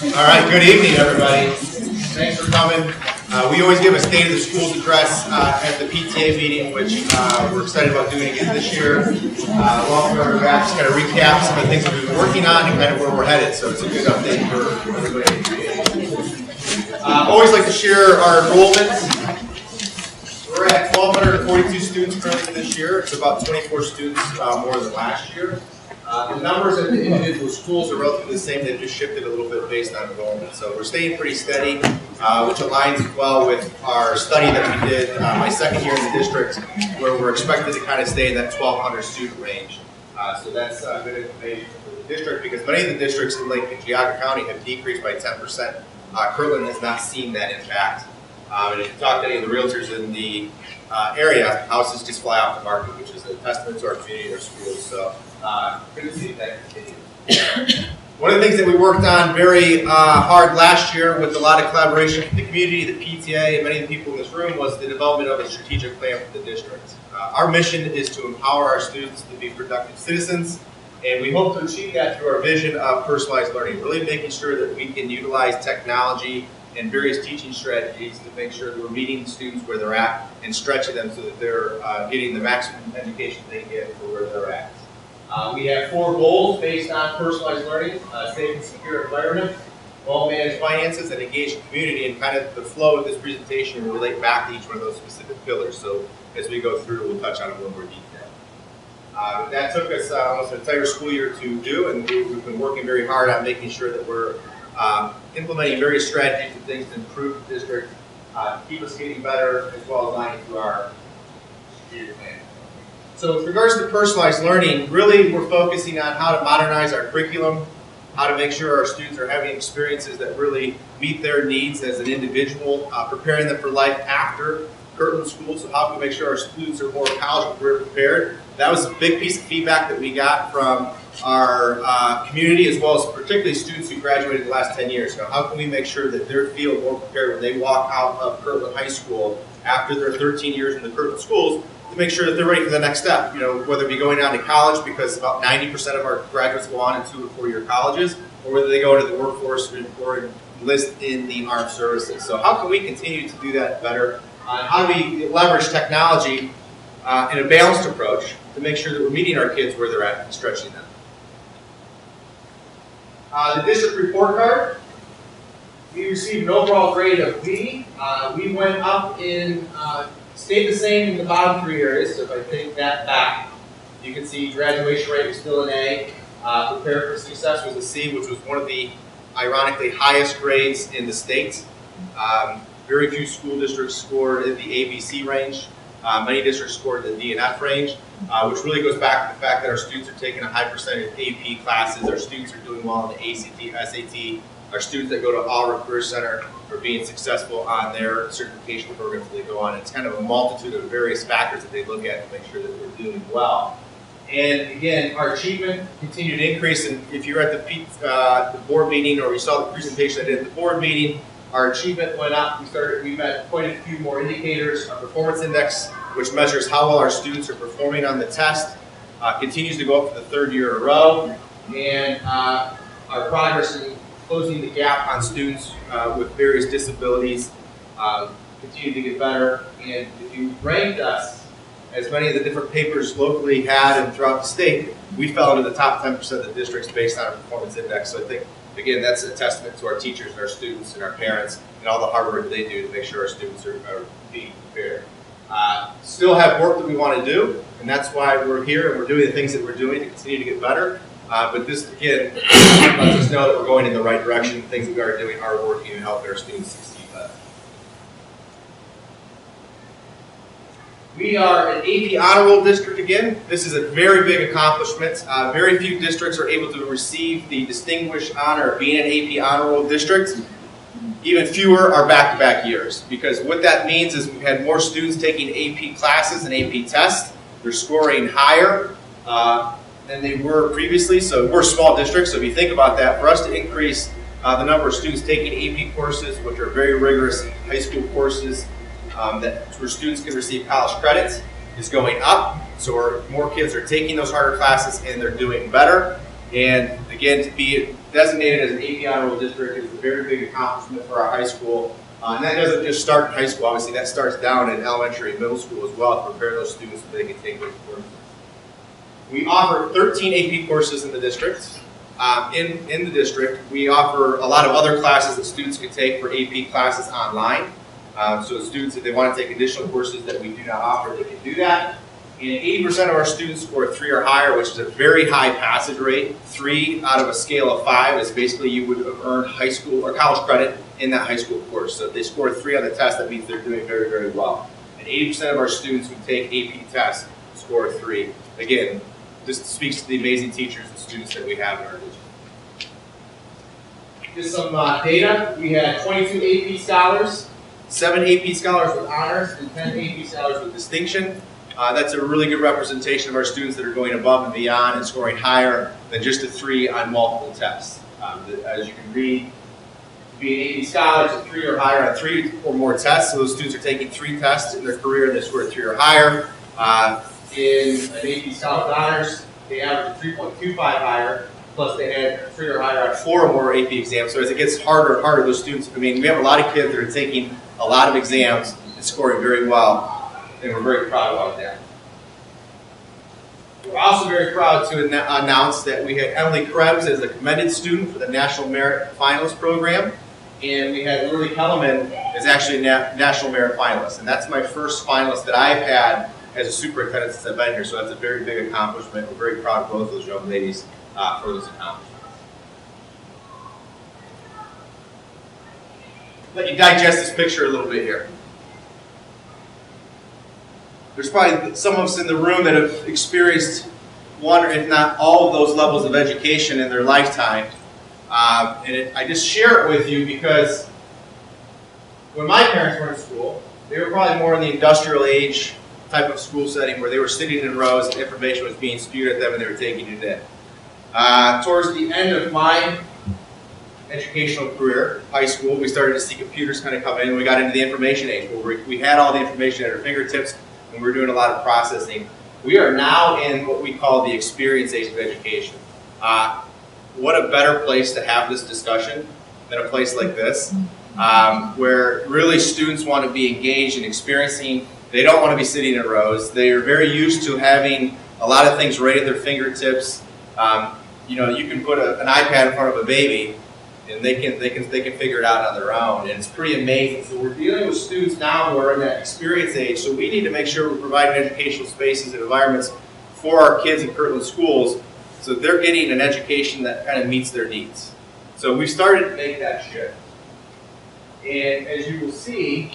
All right, good evening, everybody. Thanks for coming. We always give a State of the Schools address at the PTA meeting, which we're excited about doing again this year. Along with our back, just kind of recap some of the things that we've been working on and kind of where we're headed. So it's a good update for everybody. Always like to share our enrollments. We're at 1,242 students currently this year. It's about 24 students more than last year. The numbers of the individual schools are relatively the same. They've just shifted a little bit based on enrollment. So we're staying pretty steady, which aligns well with our study that we did my second year in the district, where we're expected to kind of stay in that 1,200 student range. So that's good information for the district, because many of the districts in Lake and Geauga County have decreased by 10%. Kirtland has not seen that impact. And if you talk to any of the realtors in the area, houses just fly off the market, which is a testament to our community and our schools. So good to see that continue. One of the things that we worked on very hard last year with a lot of collaboration with the community, the PTA, and many of the people in this room was the development of a strategic plan for the district. Our mission is to empower our students to be productive citizens, and we hope to achieve that through our vision of personalized learning, really making sure that we can utilize technology and various teaching strategies to make sure that we're meeting students where they're at and stretching them so that they're getting the maximum education they get for where they're at. We have 4 goals based on personalized learning: safe and secure environment, well-managed finances, and engaged community. And kind of the flow of this presentation will relate back to each one of those specific pillars. So as we go through, we'll touch on it in a little more detail. That took us almost an entire school year to do, and we've been working very hard on making sure that we're implementing various strategies and things to improve the district, keep us getting better, as well as aligning to our strategic plan. So with regards to personalized learning, really we're focusing on how to modernize our curriculum, how to make sure our students are having experiences that really meet their needs as an individual, preparing them for life after Kirtland School. So how can we make sure our students are more college and career prepared? That was a big piece of feedback that we got from our community, as well as particularly students who graduated the last 10 years. So how can we make sure that they feel more prepared when they walk out of Kirtland High School after their 13 years in the Kirtland schools, to make sure that they're ready for the next step, whether it be going on to college, because about 90% of our graduates go on in 2 or 4-year colleges, or whether they go into the workforce or enlist in the armed services. So how can we continue to do that better? How do we leverage technology in a balanced approach to make sure that we're meeting our kids where they're at and stretching them? The district report card, we received an overall grade of B. We went up in stayed the same in the bottom 3 areas. So if I take that back, you can see graduation rate was still an A. Prepare for success was a C, which was one of the ironically highest grades in the state. Very few school districts scored in the ABC range. Many districts scored the D and F range, which really goes back to the fact that our students are taking a high percentage of AP classes. Our students are doing well in the ACT, SAT. Our students that go to All Career Center are being successful on their certification programs that they go on. It's kind of a multitude of various factors that they look at to make sure that we're doing well. And again, our achievement continued to increase. And if you're at the board meeting, or you saw the presentation I did at the board meeting, our achievement went up. We met quite a few more indicators. Our performance index, which measures how well our students are performing on the test, continues to go up for the 3rd year in a row. And our progress in closing the gap on students with various disabilities continue to get better. And if you ranked us, as many of the different papers locally had and throughout the state, we fell into the top 10% of the districts based on our performance index. So I think, again, that's a testament to our teachers and our students and our parents and all the hard work that they do to make sure our students are being prepared. Still have work that we want to do, and that's why we're here and we're doing the things that we're doing to continue to get better. But this, again, lets us know that we're going in the right direction. The things that we are doing are working and helping our students succeed better. We are an AP Honor Roll district again. This is a very big accomplishment. Very few districts are able to receive the distinguished honor of being an AP Honor Roll district. Even fewer are back-to-back years, because what that means is we've had more students taking AP classes and AP tests. They're scoring higher than they were previously. So we're a small district, so if you think about that, for us to increase the number of students taking AP courses, which are very rigorous high school courses, where students can receive college credits, is going up. So more kids are taking those harder classes and they're doing better. And again, to be designated as an AP honor roll district is a very big accomplishment for our high school. And that doesn't just start in high school, obviously that starts down in elementary and middle school as well to prepare those students so they can take those courses. We offer 13 AP courses in the district. In the district, we offer a lot of other classes that students can take for AP classes online. So students, if they want to take additional courses that we do not offer, they can do that. And 80% of our students score 3 or higher, which is a very high passage rate. 3 out of a scale of 5 is basically you would have earned high school or college credit in that high school course. So if they score 3 on the test, that means they're doing very, very well. And 80% of our students who take AP tests score 3. Again, this speaks to the amazing teachers and students that we have in our district. Just some data. We had 22 AP scholars, 7 AP scholars with honors, and 10 AP scholars with distinction. That's a really good representation of our students that are going above and beyond and scoring higher than just a 3 on multiple tests. As you can read, being AP scholars, a 3 or higher on 3 or more tests. So those students are taking 3 tests in their career and they scored 3 or higher. In an AP Scholar with honors, they averaged 3.25 higher, plus they had 3 or higher on 4 or more AP exams. So as it gets harder and harder, those students, I mean, we have a lot of kids that are taking a lot of exams and scoring very well, and we're very proud about that. We're also very proud to announce that we had Emily Krebs as a commended student for the National Merit Finalist Program, and we had Lily Kellerman as actually a National Merit Finalist, and that's my first finalist that I've had as a superintendent since I've been here, so that's a very big accomplishment. We're very proud of both of those young ladies for those accomplishments. Let you digest this picture a little bit here. There's probably some of us in the room that have experienced one, or if not all of those levels of education in their lifetime. I just share it with you because when my parents were in school, they were probably more in the industrial age type of school setting where they were sitting in rows and information was being spewed at them and they were taking it in. Towards the end of my educational career, high school, we started to see computers kind of come in and we got into the information age where we had all the information at our fingertips and we were doing a lot of processing. We are now in what we call the experience age of education. What a better place to have this discussion than a place like this, where really students want to be engaged and experiencing. They don't want to be sitting in rows. They are very used to having a lot of things right at their fingertips. You know, you can put an iPad in front of a baby, and they can figure it out on their own, and it's pretty amazing. So we're dealing with students now who are in that experience age. So we need to make sure we're providing educational spaces and environments for our kids in Kirtland schools, so they're getting an education that kind of meets their needs. So we started to make that shift, and as you will see,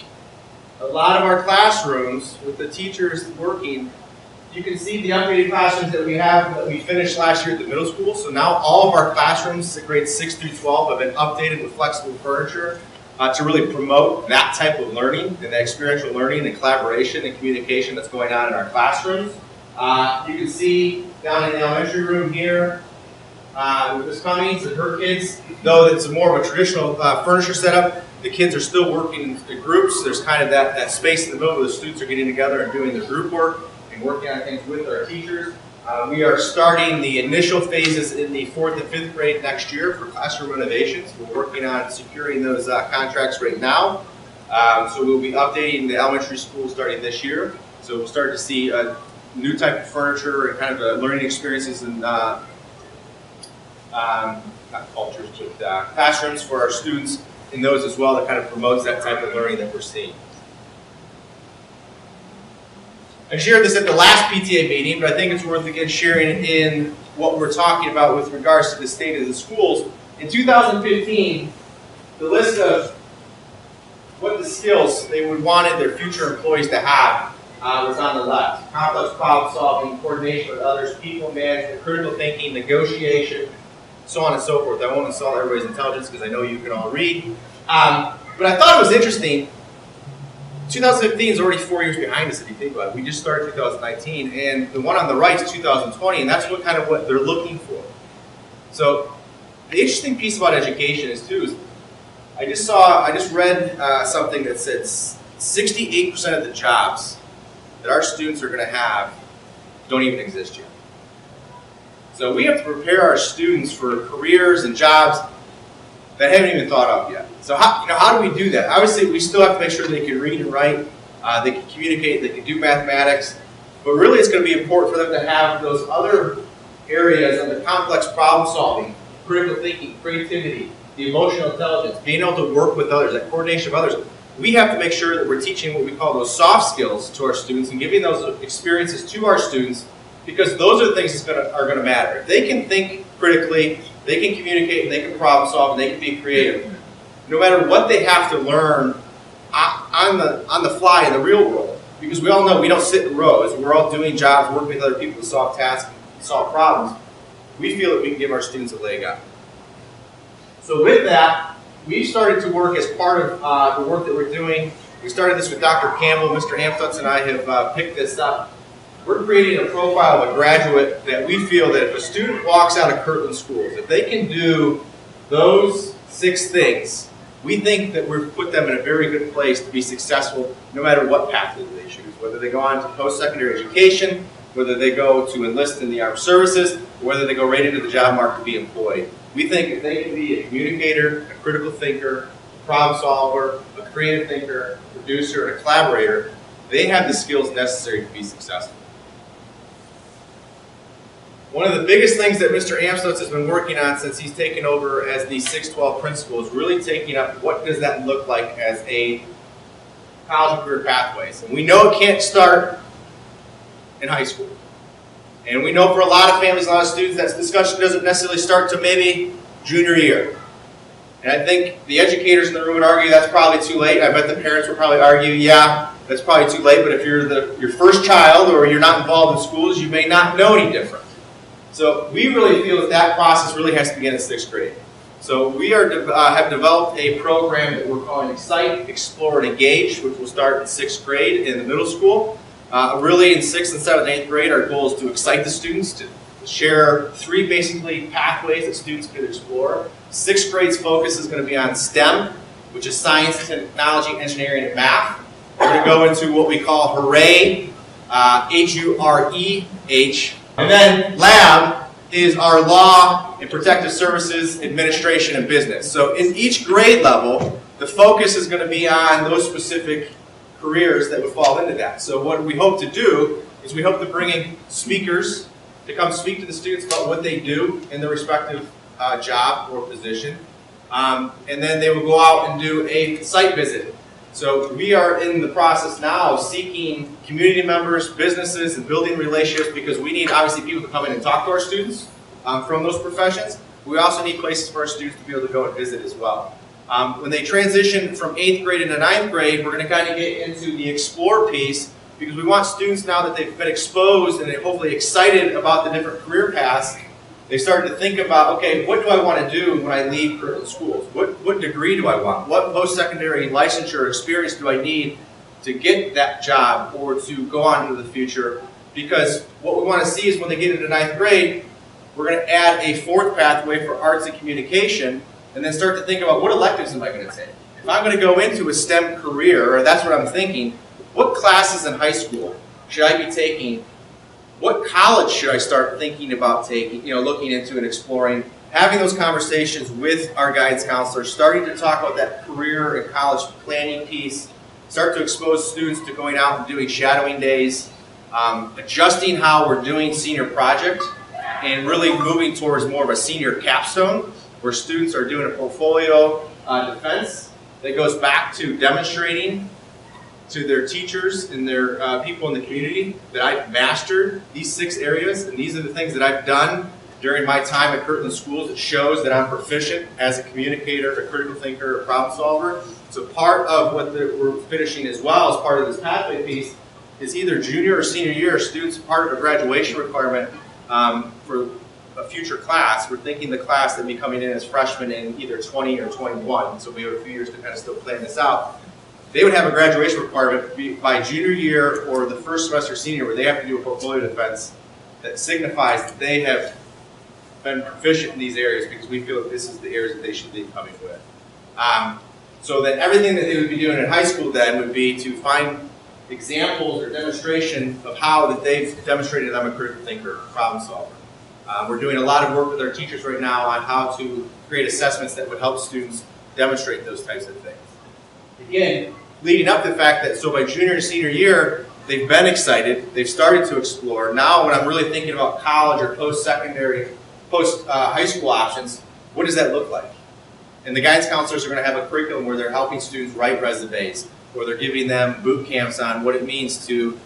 a lot of our classrooms with the teachers working, you can see the updated classrooms that we have that we finished last year at the middle school. So now all of our classrooms, grades 6 through 12, have been updated with flexible furniture to really promote that type of learning and that experiential learning and collaboration and communication that's going on in our classrooms. You can see down in the elementary room here with Ms. Cummings and her kids, though it's more of a traditional furniture setup, the kids are still working in groups. There's kind of that space in the middle where the students are getting together and doing their group work and working on things with our teachers. We are starting the initial phases in the 4th and 5th grade next year for classroom renovations. We're working on securing those contracts right now. So we'll be updating the elementary school starting this year. So we'll start to see a new type of furniture and kind of learning experiences and not cultures, but classrooms for our students in those as well that kind of promotes that type of learning that we're seeing. I shared this at the last PTA meeting, but I think it's worth again sharing in what we're talking about with regards to the state of the schools. In 2015, the list of what the skills they would wanted their future employees to have was on the left. Complex problem solving, coordination with others, people management, critical thinking, negotiation, so on and so forth. I won't insult everybody's intelligence because I know you can all read. But I thought it was interesting. 2015 is already 4 years behind us if you think about it. We just started 2019, and the one on the right is 2020, and that's what they're looking for. So the interesting piece about education is I just read something that said 68% of the jobs that our students are going to have don't even exist yet. So we have to prepare our students for careers and jobs that haven't even thought of yet. So how do we do that? Obviously, we still have to make sure they can read and write, they can communicate, they can do mathematics, but really it's going to be important for them to have those other areas of the complex problem solving, critical thinking, creativity, the emotional intelligence, being able to work with others, that coordination of others. We have to make sure that we're teaching what we call those soft skills to our students and giving those experiences to our students, because those are the things that are going to matter. If they can think critically, they can communicate, and they can problem solve, and they can be creative, no matter what they have to learn on the fly in the real world. Because we all know we don't sit in rows. We're all doing jobs, working with other people to solve tasks, solve problems. We feel that we can give our students a leg up. So with that, we started to work as part of the work that we're doing. We started this with Dr. Campbell. Mr. Amstutz and I have picked this up. We're creating a profile of a graduate that we feel that if a student walks out of Kirtland schools, if they can do those 6 things, we think that we've put them in a very good place to be successful no matter what path they choose, whether they go on to post-secondary education, whether they go to enlist in the armed services, or whether they go right into the job market to be employed. We think if they can be a communicator, a critical thinker, a problem solver, a creative thinker, a producer, and a collaborator, they have the skills necessary to be successful. One of the biggest things that Mr. Amstutz has been working on since he's taken over as the 612 principal is really taking up what does that look like as a college and career pathways. And we know it can't start in high school. And we know for a lot of families, a lot of students, that discussion doesn't necessarily start to maybe junior year. And I think the educators in the room would argue that's probably too late. I bet the parents would probably argue, yeah, that's probably too late, but if you're your first child or you're not involved in schools, you may not know any different. So we really feel that that process really has to begin in 6th grade. So we have developed a program that we're calling Excite, Explore, and Engage, which will start in 6th grade in the middle school. Really in 6th and 7th and 8th grade, our goal is to excite the students, to share 3 basically pathways that students could explore. 6th grade's focus is going to be on STEM, which is science, technology, engineering, and math. We're going to go into what we call Hooray, H-U-R-E-H. And then lab is our law and protective services, administration, and business. So in each grade level, the focus is going to be on those specific careers that would fall into that. So what we hope to do is we hope to bring in speakers to come speak to the students about what they do in their respective job or position. And then they will go out and do a site visit. So we are in the process now of seeking community members, businesses, and building relationships, because we need obviously people to come in and talk to our students from those professions. We also need places for our students to be able to go and visit as well. When they transition from 8th grade into 9th grade, we're going to kind of get into the explore piece, because we want students, now that they've been exposed and they're hopefully excited about the different career paths, they start to think about, okay, what do I want to do when I leave Kirtland schools? What degree do I want? What post-secondary licensure experience do I need to get that job or to go on into the future? Because what we want to see is when they get into 9th grade, we're going to add a 4th pathway for arts and communication, and then start to think about what electives am I going to take? If I'm going to go into a STEM career, or that's what I'm thinking, what classes in high school should I be taking? What college should I start thinking about taking, looking into and exploring? Having those conversations with our guidance counselors, starting to talk about that career and college planning piece, start to expose students to going out and doing shadowing days, adjusting how we're doing senior project, and really moving towards more of a senior capstone, where students are doing a portfolio defense that goes back to demonstrating to their teachers and their people in the community that I've mastered these 6 areas, and these are the things that I've done during my time at Kirtland schools. It shows that I'm proficient as a communicator, a critical thinker, a problem solver. So part of what we're finishing as well as part of this pathway piece is either junior or senior year students, part of a graduation requirement for a future class. We're thinking the class that will be coming in as freshmen in either 20 or 21, so we have a few years to kind of still plan this out. They would have a graduation requirement by junior year or the first semester senior, where they have to do a portfolio defense that signifies that they have been proficient in these areas, because we feel that this is the areas that they should be coming with. So that everything that they would be doing in high school then would be to find examples or demonstration of how that they've demonstrated I'm a critical thinker, problem solver. We're doing a lot of work with our teachers right now on how to create assessments that would help students demonstrate those types of things. Again, leading up to the fact that so by junior and senior year, they've been excited, they've started to explore. Now when I'm really thinking about college or post-secondary, post-high school options, what does that look like? And the guidance counselors are going to have a curriculum where they're helping students write resumes, or they're giving them boot camps on what it means to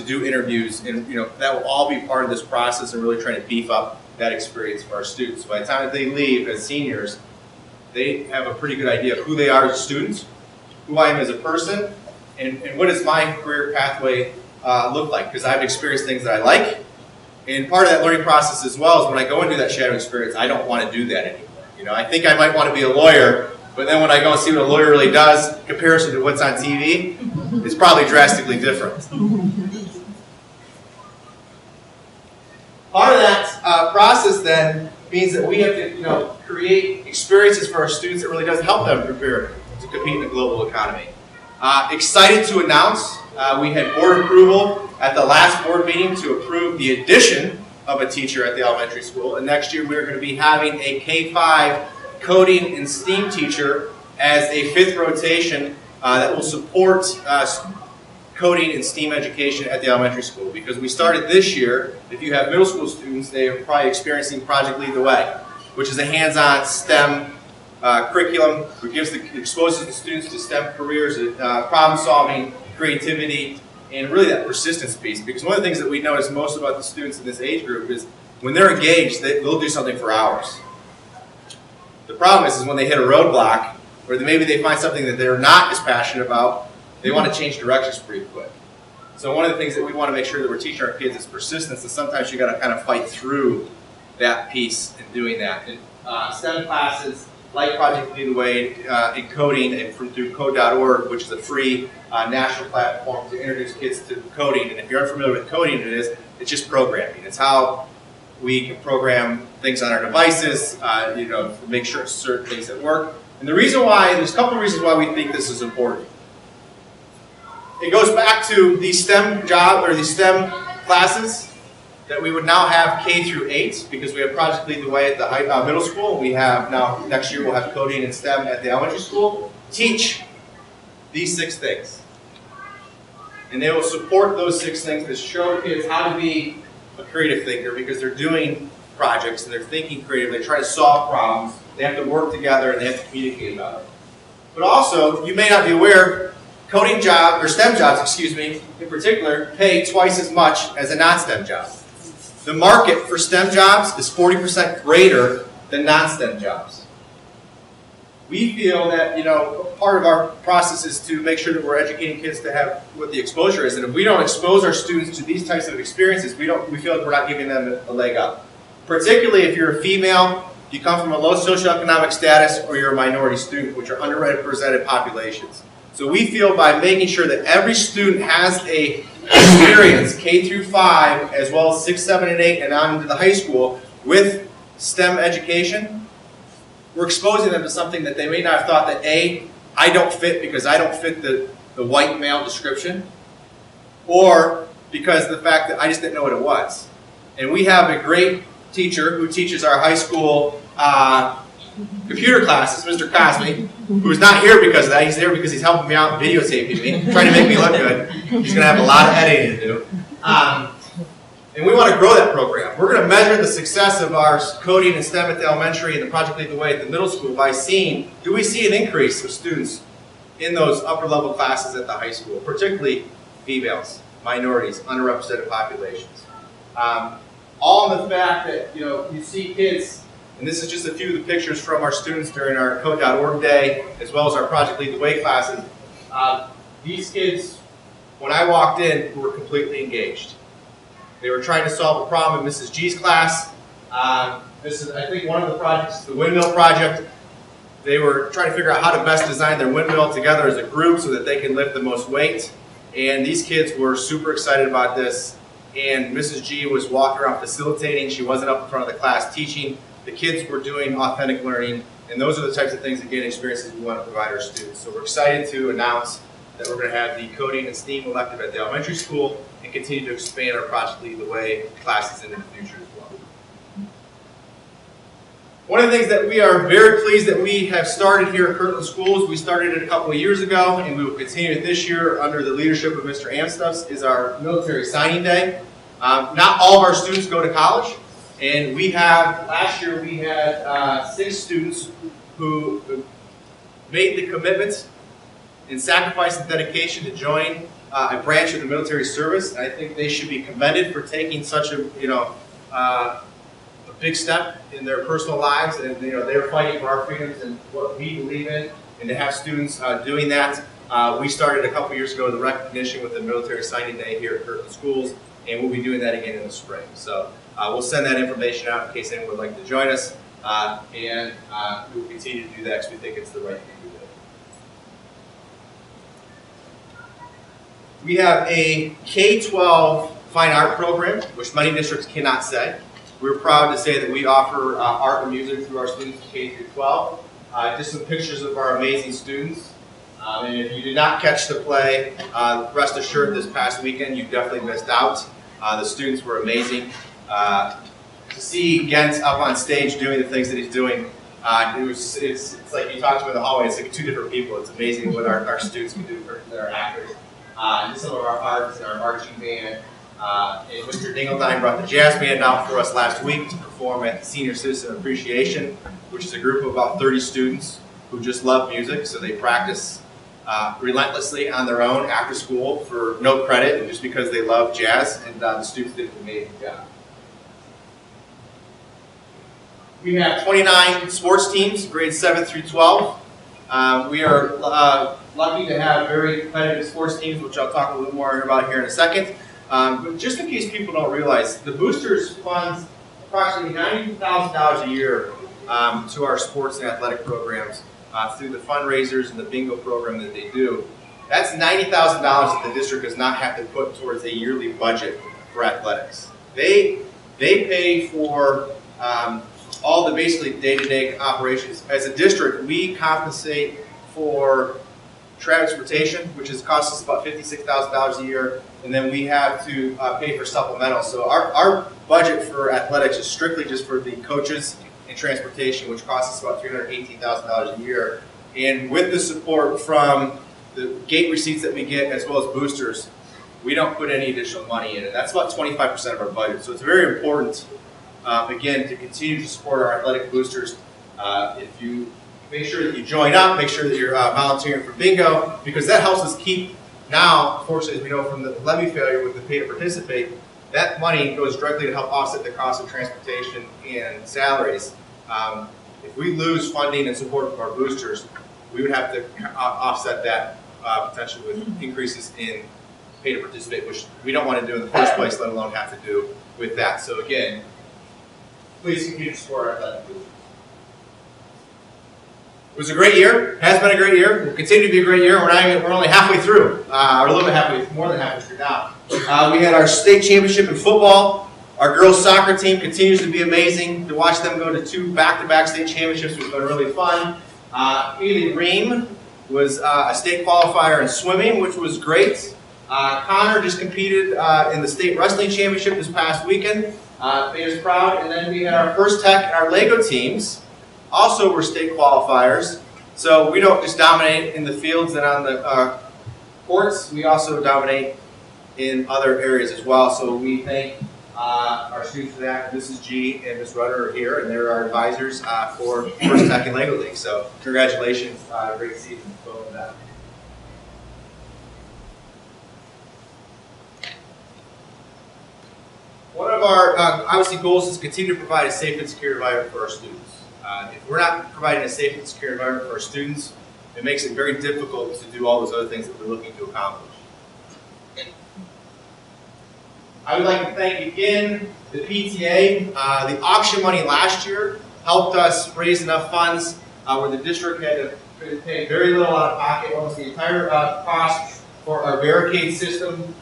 do interviews, and that will all be part of this process and really trying to beef up that experience for our students. So by the time that they leave as seniors, they have a pretty good idea of who they are as students, who I am as a person, and what does my career pathway look like, because I've experienced things that I like. And part of that learning process as well is when I go and do that shadow experience, I don't want to do that anymore. I think I might want to be a lawyer, but then when I go and see what a lawyer really does, in comparison to what's on TV, it's probably drastically different. Part of that process then means that we have to create experiences for our students that really does help them prepare to compete in the global economy. Excited to announce we had board approval at the last board meeting to approve the addition of a teacher at the elementary school, and next year we're going to be having a K-5 coding and STEAM teacher as a 5th rotation that will support coding and STEAM education at the elementary school. Because we started this year, if you have middle school students, they are probably experiencing Project Lead the Way, which is a hands-on STEM curriculum which exposes the students to STEM careers, problem solving, creativity, and really that persistence piece. Because one of the things that we notice most about the students in this age group is when they're engaged, they'll do something for hours. The problem is when they hit a roadblock, or maybe they find something that they're not as passionate about, they want to change directions pretty quick. So one of the things that we want to make sure that we're teaching our kids is persistence, and sometimes you got to kind of fight through that piece in doing that. And STEM classes like Project Lead the Way in coding, and through code.org, which is a free national platform to introduce kids to coding. And if you're unfamiliar with coding, it's just programming. It's how we can program things on our devices, to make sure certain things that work. And the reason why, there's a couple of reasons why we think this is important. It goes back to these STEM these STEM classes that we would now have K through 8, because we have Project Lead the Way at the middle school. We have now, next year we'll have coding and STEM at the elementary school. Teach these 6 things. And they will support those 6 things to show kids how to be a creative thinker, because they're doing projects and they're thinking creatively, they're trying to solve problems, they have to work together and they have to communicate about it. But also, you may not be aware, coding jobs, or STEM jobs, in particular, pay twice as much as a non-STEM job. The market for STEM jobs is 40% greater than non-STEM jobs. We feel that part of our process is to make sure that we're educating kids to have what the exposure is, and if we don't expose our students to these types of experiences, we feel like we're not giving them a leg up. Particularly if you're a female, you come from a low socioeconomic status, or you're a minority student, which are underrepresented populations. So we feel by making sure that every student has a experience, K through 5, as well as 6, 7, and 8, and on into the high school, with STEM education, we're exposing them to something that they may not have thought that I don't fit because I don't fit the white male description, or because of the fact that I just didn't know what it was. And we have a great teacher who teaches our high school computer classes, Mr. Cosme, who's not here because of that. He's there because he's helping me out and videotaping me, trying to make me look good. He's going to have a lot of editing to do. And we want to grow that program. We're going to measure the success of our coding and STEM at the elementary and the Project Lead the Way at the middle school by seeing, do we see an increase of students in those upper level classes at the high school, particularly females, minorities, underrepresented populations. All in the fact that you see kids, and this is just a few of the pictures from our students during our code.org day, as well as our Project Lead the Way classes. These kids, when I walked in, were completely engaged. They were trying to solve a problem in Mrs. G's class. This is, I think, one of the projects, the windmill project. They were trying to figure out how to best design their windmill together as a group so that they can lift the most weight. And these kids were super excited about this. And Mrs. G was walking around facilitating. She wasn't up in front of the class teaching. The kids were doing authentic learning. And those are the types of things, again, experiences we want to provide our students. So we're excited to announce that we're going to have the coding and STEAM elective at the elementary school and continue to expand our Project Lead the Way classes into the future as well. One of the things that we are very pleased that we have started here at Kirtland Schools, we started it a couple of years ago, and we will continue it this year under the leadership of Mr. Amstuffs, is our Military Signing Day. Not all of our students go to college, and last year we had 6 students who made the commitment and sacrifice and dedication to join a branch of the military service. And I think they should be commended for taking such a big step in their personal lives, and they're fighting for our freedoms and what we believe in. And to have students doing that, we started a couple years ago the recognition with the Military Signing Day here at Kirtland Schools, and we'll be doing that again in the spring. So we'll send that information out in case anyone would like to join us, and we will continue to do that because we think it's the right thing to do. We have a K-12 fine art program, which many districts cannot say. We're proud to say that we offer art and music through our students K-12. Just some pictures of our amazing students. And if you did not catch the play, rest assured this past weekend you definitely missed out. The students were amazing. To see Gent up on stage doing the things that he's doing, it's like you talk to him in the hallway, it's like 2 different people. It's amazing what our students can do that are actors. And some of our arts and our marching band. And Mr. Dingledine brought the jazz band out for us last week to perform at Senior Citizen Appreciation, which is a group of about 30 students who just love music, so they practice relentlessly on their own after school for no credit and just because they love jazz, and the students did an amazing job. We have 29 sports teams, grades 7 through 12. We are lucky to have very competitive sports teams, which I'll talk a little more about here in a second. But just in case people don't realize, the Boosters funds approximately $90,000 a year to our sports and athletic programs through the fundraisers and the bingo program that they do. That's $90,000 that the district does not have to put towards a yearly budget for athletics. They pay for all the basically day-to-day operations. As a district, we compensate for transportation, which costs us about $56,000 a year, and then we have to pay for supplementals. So our budget for athletics is strictly just for the coaches and transportation, which costs us about $318,000 a year. And with the support from the gate receipts that we get, as well as boosters, we don't put any additional money in it. That's about 25% of our budget. So it's very important, again, to continue to support our athletic boosters. If you make sure that you join up, make sure that you're volunteering for bingo, because that helps us keep, now, unfortunately, as we know from the levy failure with the pay to participate, that money goes directly to help offset the cost of transportation and salaries. If we lose funding and support from our boosters, we would have to offset that potentially with increases in pay to participate, which we don't want to do in the first place, let alone have to do with that. So again, please continue to support our athletic boosters. It was a great year. Has been a great year. Will continue to be a great year. We're only halfway through, or a little bit more than halfway through now. We had our state championship in football. Our girls soccer team continues to be amazing. To watch them go to 2 back-to-back state championships was been really fun. Haley Ream was a state qualifier in swimming, which was great. Connor just competed in the state wrestling championship this past weekend. Made us proud. And then we had our first tech and our Lego teams. Also were state qualifiers. So we don't just dominate in the fields and on the courts, we also dominate in other areas as well. So we thank our students for that. Mrs. G and Ms. Rudder are here, and they're our advisors for First Tech and Lego League. So congratulations, great season for both of that. One of our obviously goals is to continue to provide a safe and secure environment for our students. If we're not providing a safe and secure environment for our students, it makes it very difficult to do all those other things that we're looking to accomplish. I would like to thank again the PTA. The auction money last year helped us raise enough funds where the district had to pay very little out of pocket, almost the entire cost for our barricade system,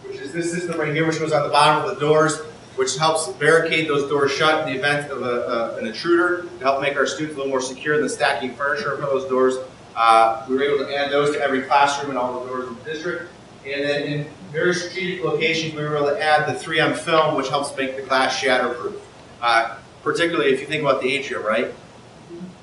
which is this system right here, which goes on the bottom of the doors, which helps barricade those doors shut in the event of an intruder to help make our students a little more secure than stacking furniture for those doors. We were able to add those to every classroom and all the doors in the district. And then in very strategic locations, we were able to add the 3M film, which helps make the glass shatterproof. particularly if you think about the atrium, right? It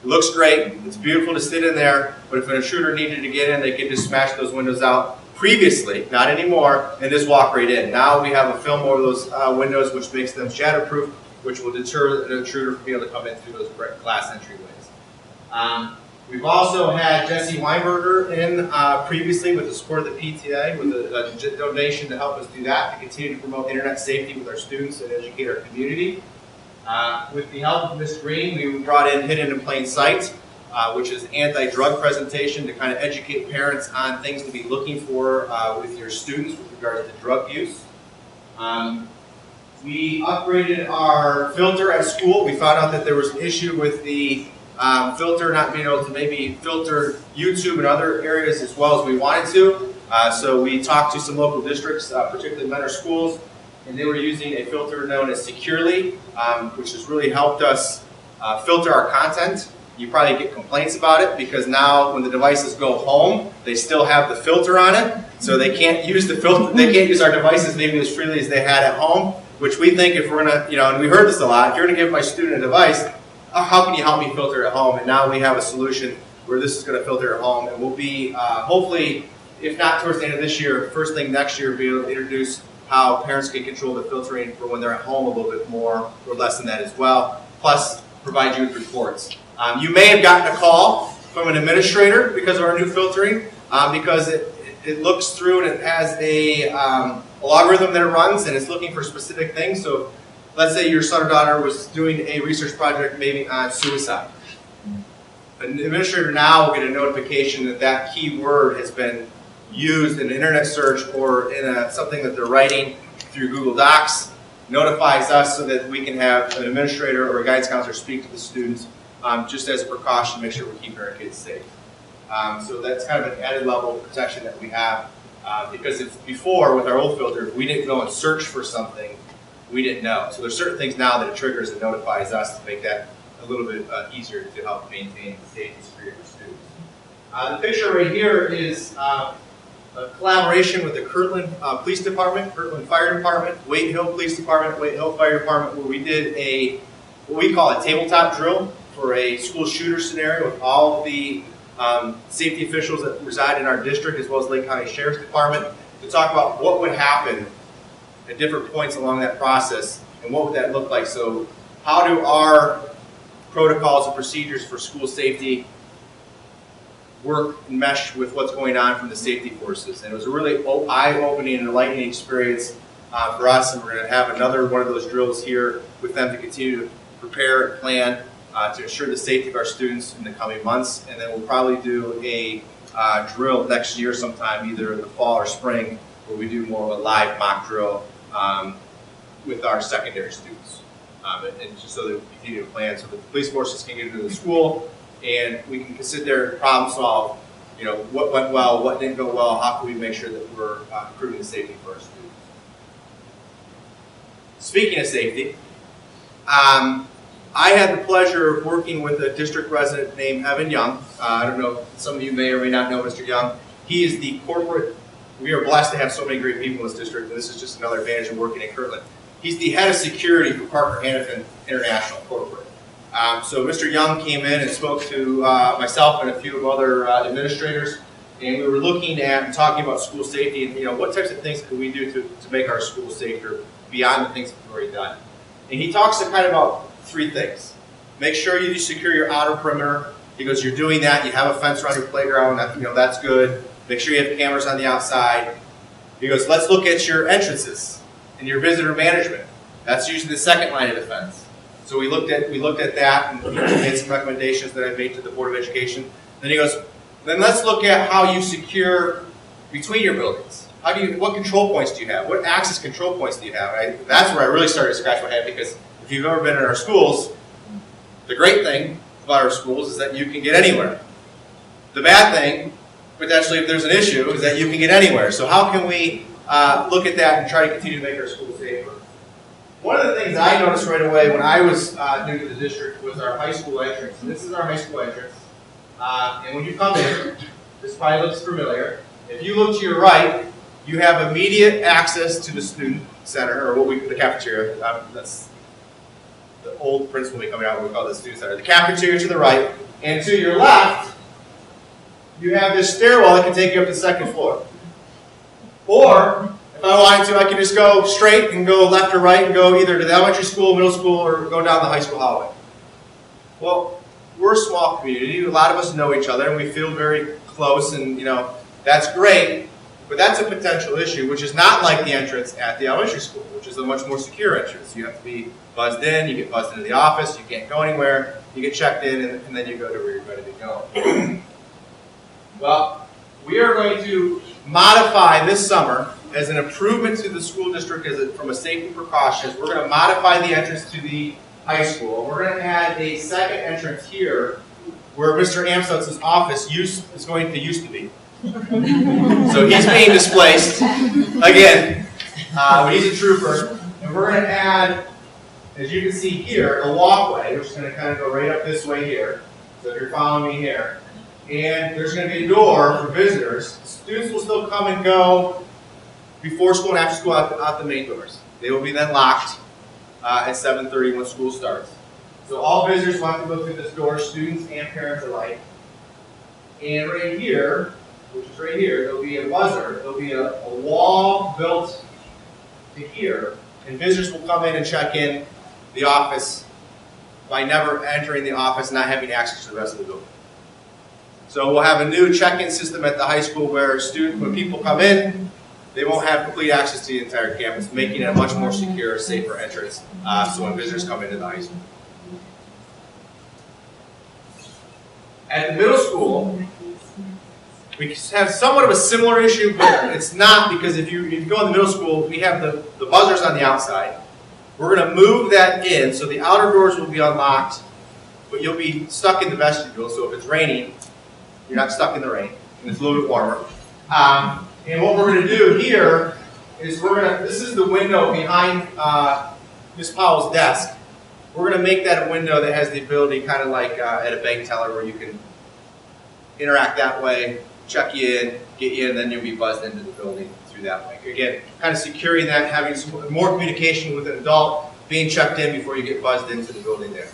looks great, it's beautiful to sit in there, but if an intruder needed to get in, they could just smash those windows out. Previously, not anymore, and just walk right in. Now we have a film over those windows which makes them shatterproof, which will deter an intruder from being able to come in through those glass entryways. We've also had Jesse Weinberger in previously with the support of the PTA with a donation to help us do that, to continue to promote internet safety with our students and educate our community. With the help of Ms. Green, we brought in Hidden in Plain Sight, which is anti-drug presentation to kind of educate parents on things to be looking for with your students with regards to drug use. We upgraded our filter at school. We found out that there was an issue with the filter not being able to maybe filter YouTube and other areas as well as we wanted to. So we talked to some local districts, particularly Mentor schools, and they were using a filter known as Securely, which has really helped us filter our content. You probably get complaints about it because now when the devices go home, they still have the filter on it, so they can't use the filter. They can't use our devices maybe as freely as they had at home. Which we think if we're gonna, and we heard this a lot. If you're gonna give my student a device, how can you help me filter at home? And now we have a solution where this is gonna filter at home, and we'll be hopefully, if not towards the end of this year, first thing next year, be able to introduce how parents can control the filtering for when they're at home a little bit more or less than that as well. Plus, provide you with reports. You may have gotten a call from an administrator because of our new filtering, because it looks through and it has a logarithm that it runs and it's looking for specific things. So let's say your son or daughter was doing a research project maybe on suicide. An administrator now will get a notification that that keyword has been used in an internet search or in something that they're writing through Google Docs, notifies us so that we can have an administrator or a guidance counselor speak to the students just as a precaution to make sure we're keeping our kids safe. So that's kind of an added level of protection that we have because if before with our old filter, if we didn't go and search for something, we didn't know. So there's certain things now that it triggers and notifies us to make that a little bit easier to help maintain the safety and security of our students. The picture right here is a collaboration with the Kirtland Police Department, Kirtland Fire Department, Wade Hill Police Department, Wade Hill Fire Department, where we did what we call a tabletop drill for a school shooter scenario with all of the safety officials that reside in our district as well as Lake County Sheriff's Department to talk about what would happen at different points along that process and what would that look like. So how do our protocols and procedures for school safety work and mesh with what's going on from the safety forces? And it was a really eye-opening and enlightening experience for us, and we're going to have another one of those drills here with them to continue to prepare and plan to ensure the safety of our students in the coming months. And then we'll probably do a drill next year sometime, either in the fall or spring, where we do more of a live mock drill with our secondary students. And just so that we continue to plan so that the police forces can get into the school and we can sit there and problem solve, what went well, what didn't go well, how can we make sure that we're improving the safety for our students. Speaking of safety, I had the pleasure of working with a district resident named Evan Young. I don't know, some of you may or may not know Mr. Young. He is the corporate, we are blessed to have so many great people in this district, and this is just another advantage of working in Kirtland. He's the head of security for Parker Hannifin International Corporate. So Mr. Young came in and spoke to myself and a few of other administrators, and we were looking at and talking about school safety and what types of things can we do to make our school safer beyond the things that we've already done. And he talks kind of about three things. Make sure you secure your outer perimeter, because you're doing that, you have a fence around your playground, that's good. Make sure you have cameras on the outside. He goes, let's look at your entrances and your visitor management. That's usually the second line of defense. So we looked at that and made some recommendations that I made to the Board of Education. Then he goes, then let's look at how you secure between your buildings. What control points do you have? What access control points do you have? That's where I really started to scratch my head, because if you've ever been in our schools, the great thing about our schools is that you can get anywhere. The bad thing, potentially if there's an issue, is that you can get anywhere. So how can we look at that and try to continue to make our schools safer? One of the things I noticed right away when I was new to the district was our high school entrance. And this is our high school entrance. And when you come in, this probably looks familiar. If you look to your right, you have immediate access to the student center, or the cafeteria. the old principal will be coming out, what we call the student center. The cafeteria to the right, and to your left, you have this stairwell that can take you up to the second floor. Or, if I wanted to, I could just go straight and go left or right and go either to the elementary school, middle school, or go down the high school hallway. Well, we're a small community. A lot of us know each other, and we feel very close, and that's great. But that's a potential issue, which is not like the entrance at the elementary school, which is a much more secure entrance. You have to be buzzed in, you get buzzed into the office, you can't go anywhere, you get checked in, and then you go to where you're going to be going. Well, we are going to modify this summer as an improvement to the school district from a safety precautions. We're going to modify the entrance to the high school. We're going to add a second entrance here where Mr. Amstutz' office used to be. So he's being displaced again, but he's a trooper. And we're going to add, as you can see here, a walkway, which is going to kind of go right up this way here. So if you're following me here. And there's going to be a door for visitors. Students will still come and go before school and after school out the main doors. They will be then locked at 7:30 when school starts. So all visitors will have to go through this door, students and parents alike. And right here, which is right here, there'll be a buzzer. There'll be a wall built to here, and visitors will come in and check in the office by never entering the office and not having access to the rest of the building. So we'll have a new check-in system at the high school where when people come in, they won't have complete access to the entire campus, making it a much more secure, safer entrance so when visitors come into the high school. At the middle school, we have somewhat of a similar issue, but it's not, because if you go in the middle school, we have the buzzers on the outside. We're going to move that in, so the outer doors will be unlocked, but you'll be stuck in the vestibule, so if it's raining, you're not stuck in the rain, and it's a little bit warmer. And what we're going to do here is this is the window behind Ms. Powell's desk. We're going to make that a window that has the ability, kind of like at a bank teller, where you can interact that way, check you in, get you in, then you'll be buzzed into the building through that way. Again, kind of securing that, having some more communication with an adult, being checked in before you get buzzed into the building there.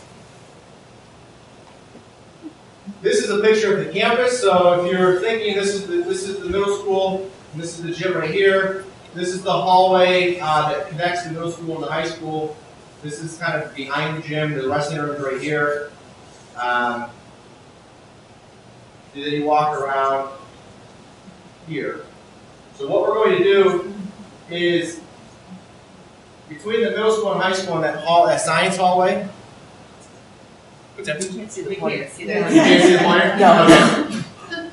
This is a picture of the campus. So if you're thinking this is the middle school, this is the gym right here. This is the hallway that connects the middle school and the high school. This is kind of behind the gym. The wrestling room is right here. And then you walk around here. So what we're going to do is, between the middle school and high school and that science hallway. What's that? You can't see the pointer. You can't see the pointer? No. Okay.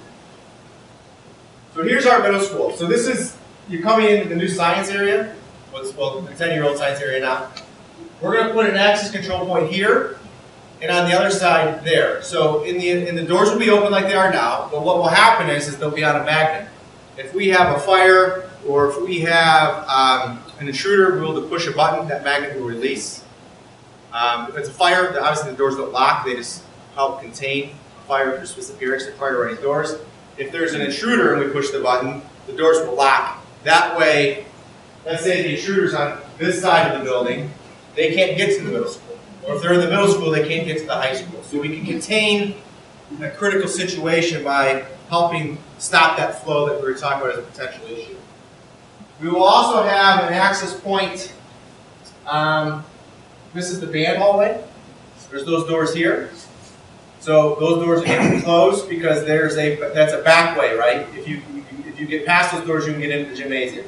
So here's our middle school. So this is, you're coming into the new science area. Well, the 10-year-old science area now. We're going to put an access control point here, and on the other side there. So the doors will be open like they are now, but what will happen is they'll be on a magnet. If we have a fire, or if we have an intruder, we'll be able to push a button, that magnet will release. If it's a fire, obviously the doors don't lock, they just help contain a fire if there's specific exit fire running doors. If there's an intruder and we push the button, the doors will lock. That way, let's say the intruder's on this side of the building, they can't get to the middle school. Or if they're in the middle school, they can't get to the high school. So we can contain a critical situation by helping stop that flow that we were talking about as a potential issue. We will also have an access point. This is the band hallway. There's those doors here. So those doors are going to be closed because that's a back way, right? If you get past those doors, you can get into the gymnasium.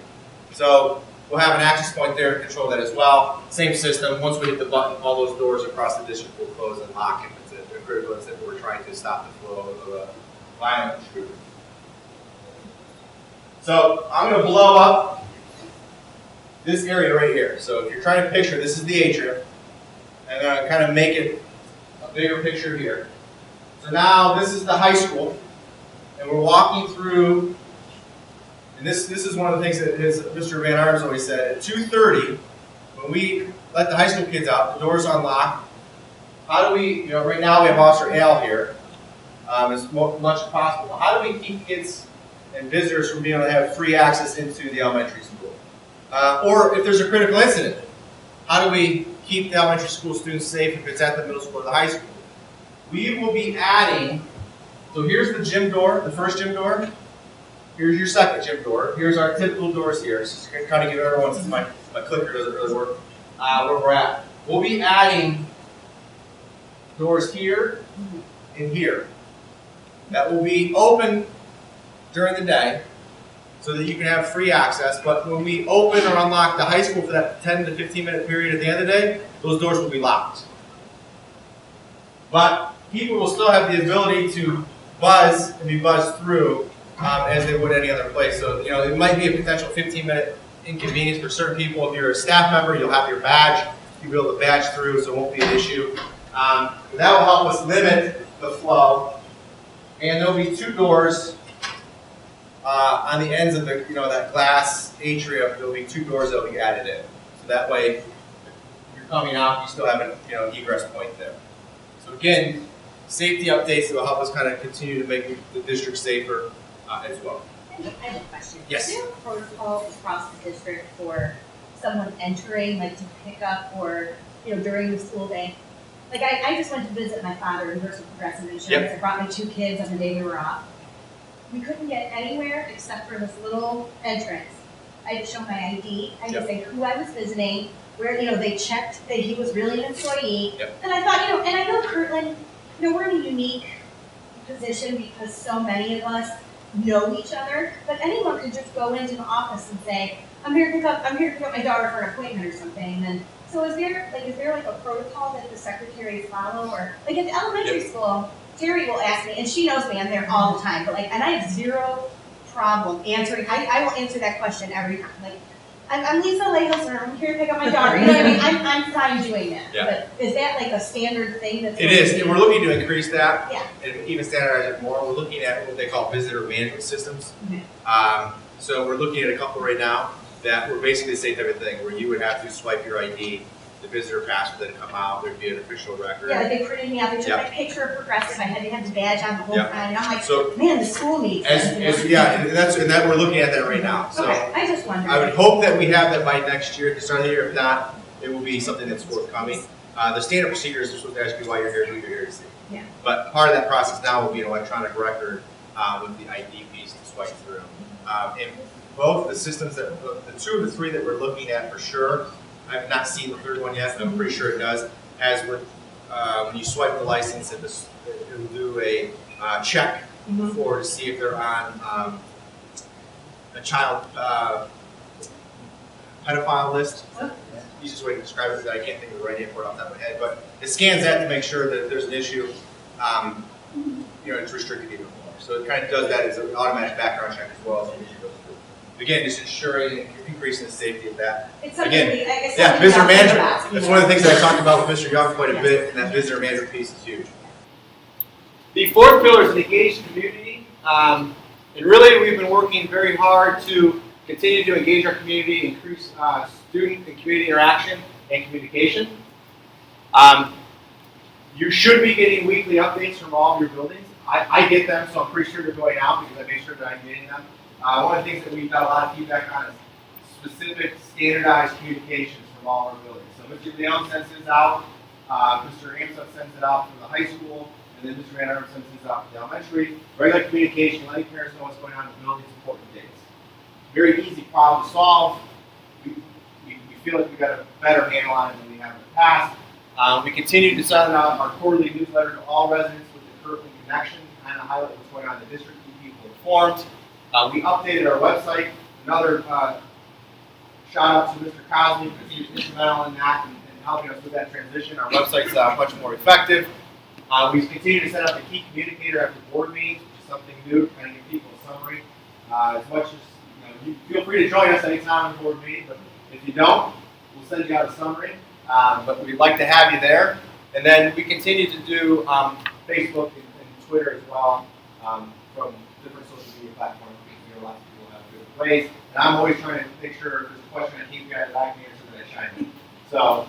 So we'll have an access point there to control that as well. Same system. Once we hit the button, all those doors across the district will close and lock if it's a critical incident where we're trying to stop the flow of a violent intruder. So I'm going to blow up this area right here. So if you're trying to picture, this is the atrium. And I'm going to kind of make it a bigger picture here. So now this is the high school. And we're walking through, and this is one of the things that Mr. Van Arms always said, at 2:30, when we let the high school kids out, the doors unlock. How do we, right now we have Officer Al here, as much as possible. How do we keep kids and visitors from being able to have free access into the elementary school? Or if there's a critical incident, how do we keep the elementary school students safe if it's at the middle school or the high school. We will be adding, so here's the gym door, the first gym door. Here's your second gym door. Here's our typical doors here. So just kind of give everyone, since my clicker doesn't really work, where we're at. We'll be adding doors here and here. That will be open during the day so that you can have free access. But when we open or unlock the high school for that 10 to 15 minute period at the end of the day, those doors will be locked. But people will still have the ability to buzz and be buzzed through as they would any other place. So, it might be a potential 15-minute inconvenience for certain people. If you're a staff member, you'll have your badge. You'll be able to badge through, so it won't be an issue. That will help us limit the flow. And there'll be two doors on the ends of the, that glass atrium. There'll be two doors that'll be added in. So that way, if you're coming out, you still have an egress point there. So again, safety updates that will help us kind of continue to make the district safer as well. I have a question. Yes. Is there a protocol across the district for someone entering, like to pick up or, during the school day? Like I just went to visit my father in Universal Progressive Insurance. Yep. I brought my two kids on the day we were off. We couldn't get anywhere except for this little entrance. I had to show my ID. I had to say who I was visiting, where, they checked that he was really an employee. Yep. And I thought, and I know Kirtland, we're in a unique position because so many of us know each other, but anyone could just go into the office and say, I'm here to pick up my daughter for an appointment or something. And so is there a protocol that the secretaries follow, or like at the elementary school, Terry will ask me, and she knows me, I'm there all the time, but and I have zero problem answering. I will answer that question every time. Like, I'm Lisa Lagelson, I'm here to pick up my daughter. You know what I mean? I'm fine doing that. Yeah. But is that like a standard thing that's It is, and we're looking to increase that, yeah. and even standardize it more. We're looking at what they call visitor management systems. Okay. So we're looking at a couple right now that were basically the same type of thing, where you would have to swipe your ID, the visitor pass would then come out, there'd be an official record. Yeah, like they printed me out, they took Yep. my picture of Progressive, I had to have the badge on the whole Yep. time, and I'm like, So man, the school needs this. and that we're looking at that right now. So Okay, I just wondered. I would hope that we have that by next year, at the start of the year. If not, it will be something that's forthcoming. The standard procedures are supposed to ask you why you're here, who you're here to see. Yeah. But part of that process now will be an electronic record with the ID piece to swipe through. And both the systems, the two of the three that we're looking at for sure, I've not seen the third one yet, but I'm pretty sure it does, has when you swipe the license, it will do a check to see if they're on a child pedophile list. Easiest way to describe it is that I can't think of the right name for it off the top of my head, but it scans that to make sure that if there's an issue, it's restricted even more. So it kind of does that as an automatic background check as well. So we should go through. Again, just ensuring and increasing the safety of that. It's something Again, something visitor else management. about, That's one of the things that I talked about with Mr. Young quite a bit, and that visitor management piece is huge. The fourth pillar is engaged community. And really, we've been working very hard to continue to engage our community, increase student and community interaction and communication. You should be getting weekly updates from all of your buildings. I get them, so I'm pretty sure they're going out because I make sure that I'm getting them. One of the things that we've got a lot of feedback on is specific standardized communications from all our buildings. So Mr. Leon sends his out, Mr. Amsup sends it out from the high school, and then Mr. Van Arden sends his out from the elementary. Regular communication, letting parents know what's going on in the buildings, important dates. Very easy problem to solve. We feel like we've got a better handle on it than we have in the past. We continue to send out our quarterly newsletter to all residents with the Kirtland connection, kind of highlight what's going on in the district, keep people informed. We updated our website. Another shout out to Mr. Cosley because he was instrumental in that and helping us with that transition. Our website's much more effective. We continue to set up the key communicator after board meetings, which is something new, to kind of give people a summary. As much as you feel free to join us anytime on a board meeting, but if you don't, we'll send you out a summary. But we'd like to have you there. And then we continue to do Facebook and Twitter as well from different social media platforms. A lot of people have different ways, and I'm always trying to make sure if there's a question on KPI that I can answer that I chime in. So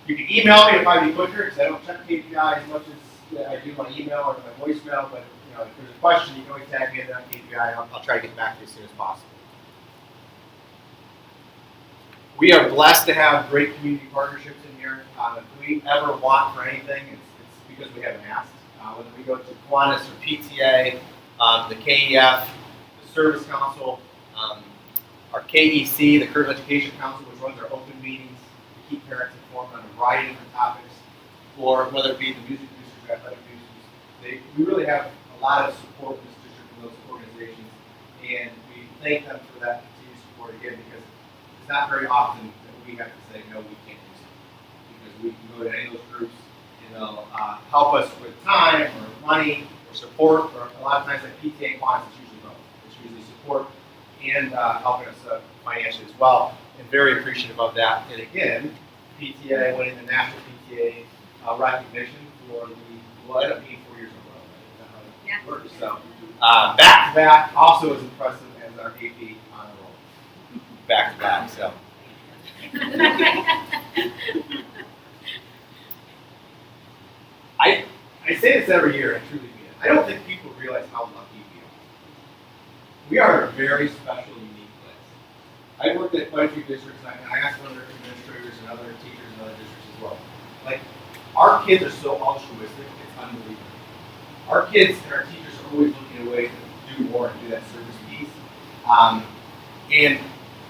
you can email me if I'd be quicker because I don't check KPI as much as I do my email or my voicemail. But if there's a question, you can always tag me in on KPI. I'll try to get back to you as soon as possible. We are blessed to have great community partnerships in here. If we ever want for anything, it's because we haven't asked. Whether we go to Kiwanis or PTA, the KEF, the Service Council, our KEC, the Kirtland Education Council, which runs our open meetings to keep parents informed on a variety of different topics, or whether it be the music producers or athletic producers, we really have a lot of support in this district from those organizations, and we thank them for that continued support again, because it's not very often that we have to say, no, we can't do something, because we can go to any of those groups, and they'll help us with time or money or support, or a lot of times like PTA and Kiwanis, it's usually both. It's usually support and helping us financially as well, and very appreciative of that. And again, PTA winning the National PTA recognition for the, well, it ended up being 4 years in a row, right? Is that how it Yeah. works? So, back to back, also as impressive as our AP honor roll. Back to back, so. I say this every year, I truly mean it. I don't think people realize how lucky we are. We are a very special, unique place. I worked at quite a few districts, and I asked other administrators and other teachers in other districts as well. Like, our kids are so altruistic, it's unbelievable. Our kids and our teachers are always looking at a way to do more and do that service piece. And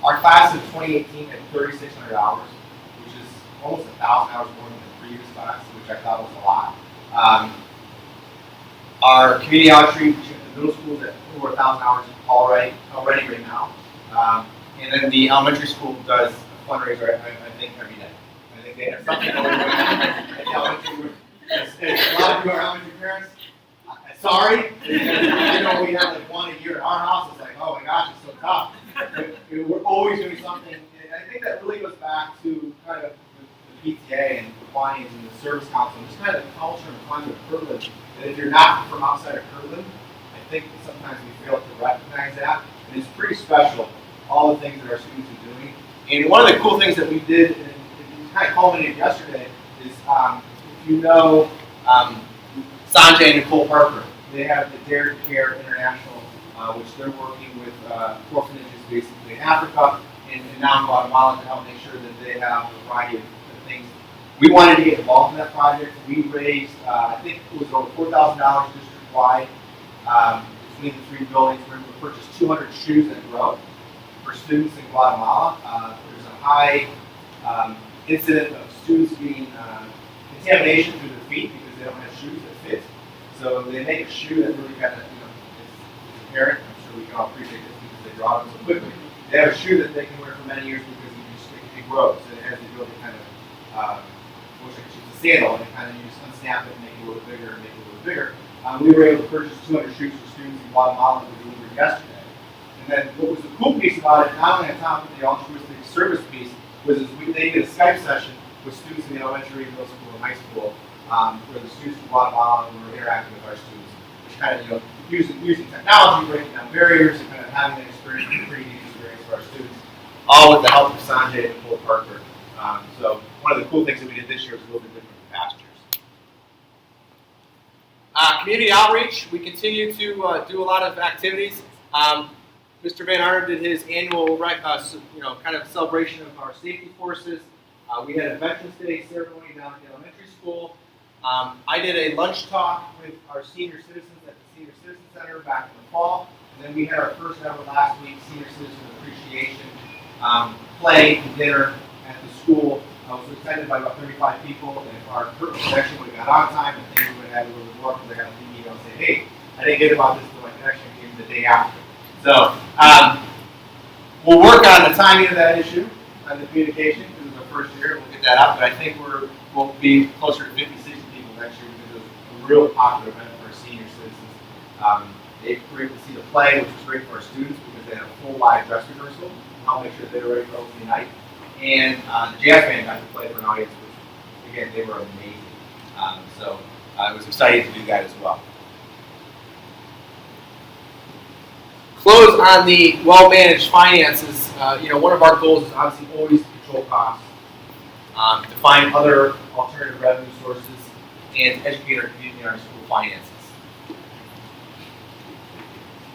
our class of 2018 had 3,600 hours, which is almost 1,000 hours more than the previous class, which I thought was a lot. Our community outreach at the middle school is at over 1,000 hours already right now. And then the elementary school does a fundraiser, I think, every day. I think they have something going on at the elementary. A lot of you are elementary parents. Sorry, I know we have like one a year at our house. It's like, oh my gosh, it's so tough. But we're always doing something. And I think that really goes back to kind of the PTA and the Kiwanis and the Service Council, and just kind of the culture and climate of Kirtland. That if you're not from outside of Kirtland, I think sometimes we fail to recognize that. And it's pretty special, all the things that our students are doing. And one of the cool things that we did, and it kind of culminated yesterday, is if you know Sanjay and Nicole Parker, they have the Dare to Care International, which they're working with orphanages basically in Africa and now in Guatemala to help make sure that they have a variety of things. We wanted to get involved in that project. We raised, I think it was over $4,000 district-wide between the three buildings. We were able to purchase 200 shoes and grow for students in Guatemala. There's a high incident of students being contamination through their feet because they don't have shoes that fit. So they make a shoe that really kind of, is apparent. I'm sure we can all appreciate this because they draw them so quickly. They have a shoe that they can wear for many years because it grows. And it has the ability to kind of, looks like it's a sandal, and kind of you just unsnap it and make it a little bigger and make it a little bigger. We were able to purchase 200 shoes for students in Guatemala that we delivered yesterday. And then what was the cool piece about it, not only on top of the altruistic service piece, was they did a Skype session with students in the elementary, middle school, and high school, where the students from Guatemala were interacting with our students, which kind of, using technology, breaking down barriers, and kind of having an experience, a pretty neat experience for our students, all with the help of Sanjay and Nicole Parker. So one of the cool things that we did this year was a little bit different from past years. Community outreach, we continue to do a lot of activities. Mr. Van Arnhem did his annual, kind of celebration of our safety forces. We had a Veterans Day ceremony down at the elementary school. I did a lunch talk with our senior citizens at the Senior Citizen Center back in the fall. And then we had our first ever last week Senior Citizen Appreciation play and dinner at the school. I was excited by about 35 people, and if our connection would have got on time, I think we would have had a little bit more because I got a email and say, hey, I didn't get about this until my connection came the day after. So we'll work on the timing of that issue, on the communication, because it's our first year, we'll get that up, but I think we'll be closer to 50, 60 people next year because it was a real popular event for our senior citizens. They were able to see the play, which was great for our students because they had a full live dress rehearsal. I'll make sure they were ready for opening night. And the jazz band got to play for an audience, which, again, they were amazing. So it was exciting to do that as well. Close on the well-managed finances. One of our goals is obviously always to control costs, to find other alternative revenue sources, and to educate our community on our school finances.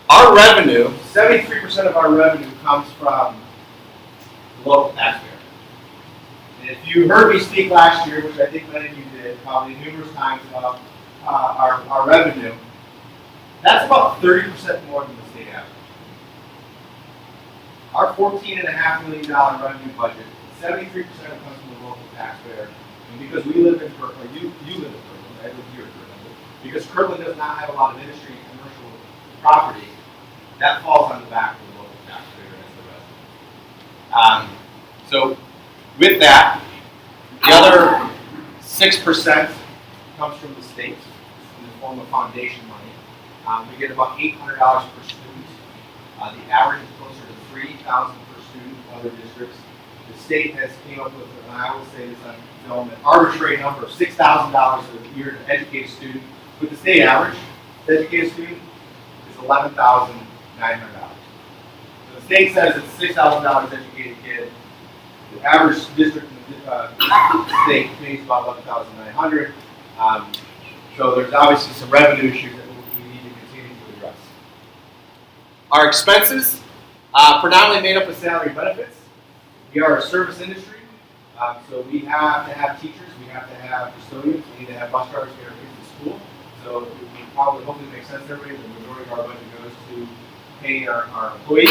Our revenue, 73% of our revenue comes from the local taxpayer. If you heard me speak last year, which I think many of you did, probably numerous times about our revenue, that's about 30% more than the state average. Our $14.5 million revenue budget, 73% of it comes from the local taxpayer. And because we live in Kirtland, you live in Kirtland, I live here in Kirtland, because Kirtland does not have a lot of industry and commercial property, that falls on the back of the local taxpayer as the resident. So with that, the other 6% comes from the state in the form of foundation money. We get about $800 per student. The average is closer to $3,000 per student in other districts. The state has came up with, and I will say this on film, an arbitrary number of $6,000 a year to educate a student. But the state average to educate a student is $11,900. So the state says it's $6,000 to educate a kid. The average district in the state pays about $11,900. So there's obviously some revenue issues that we need to continue to address. Our expenses, predominantly made up of salary and benefits. We are a service industry, so we have to have teachers, we have to have custodians, we need to have bus drivers to get our kids to school. So we probably, hopefully makes sense to everybody, the majority of our budget goes to paying our employees.